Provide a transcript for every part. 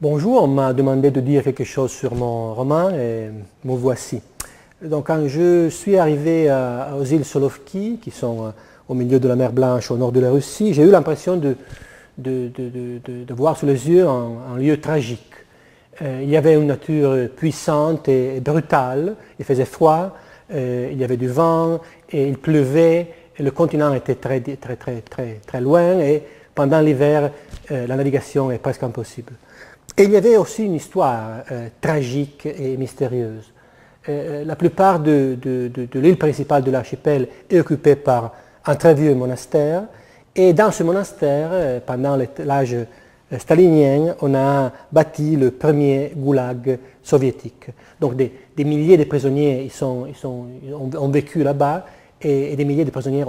Bonjour, on m'a demandé de dire quelque chose sur mon roman et me voici. Donc, quand je suis arrivé aux îles Solovki, qui sont au milieu de la mer Blanche au nord de la Russie, j'ai eu l'impression de voir sous les yeux un lieu tragique. Il y avait une nature puissante et brutale, il faisait froid, il y avait du vent et il pleuvait, et le continent était très loin et pendant l'hiver, la navigation est presque impossible. Et il y avait aussi une histoire tragique et mystérieuse. La plupart de l'île principale de l'archipel est occupée par un très vieux monastère. Et dans ce monastère, pendant l'âge stalinien, on a bâti le premier goulag soviétique. Donc des milliers de prisonniers ont vécu là-bas et des milliers de prisonniers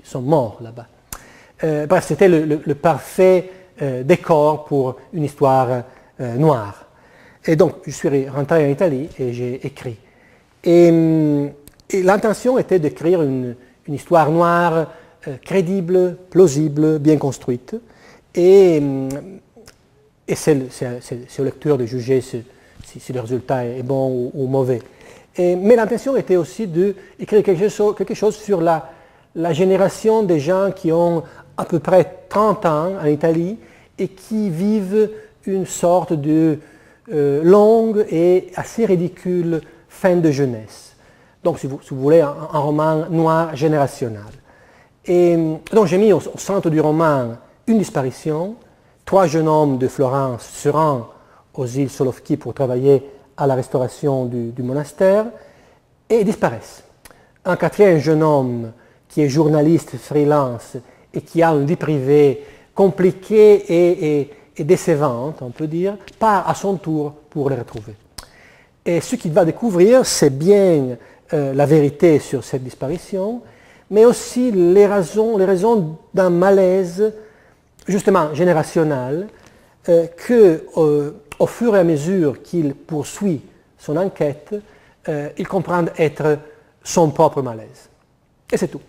sont morts là-bas. Bref, c'était le parfait décor pour une histoire noire. Et donc, je suis rentré en Italie et j'ai écrit. Et l'intention était d'écrire une histoire noire crédible, plausible, bien construite. Et c'est au lecteur de juger si le résultat est bon ou mauvais. Mais l'intention était aussi d'écrire quelque chose sur la génération des gens qui ont à peu près 30 ans en Italie et qui vivent une sorte de longue et assez ridicule fin de jeunesse. Donc, si vous voulez, un roman noir générationnel. Et donc, j'ai mis au centre du roman une disparition. 3 jeunes hommes de Florence se rendent aux îles Solovki pour travailler à la restauration du monastère et disparaissent. Un 4e jeune homme qui est journaliste freelance et qui a une vie privée compliquée et décevante, on peut dire, part à son tour pour les retrouver. Et ce qu'il va découvrir, c'est bien la vérité sur cette disparition, mais aussi les raisons d'un malaise, justement générationnel, que, au fur et à mesure qu'il poursuit son enquête, il comprend être son propre malaise. Et c'est tout.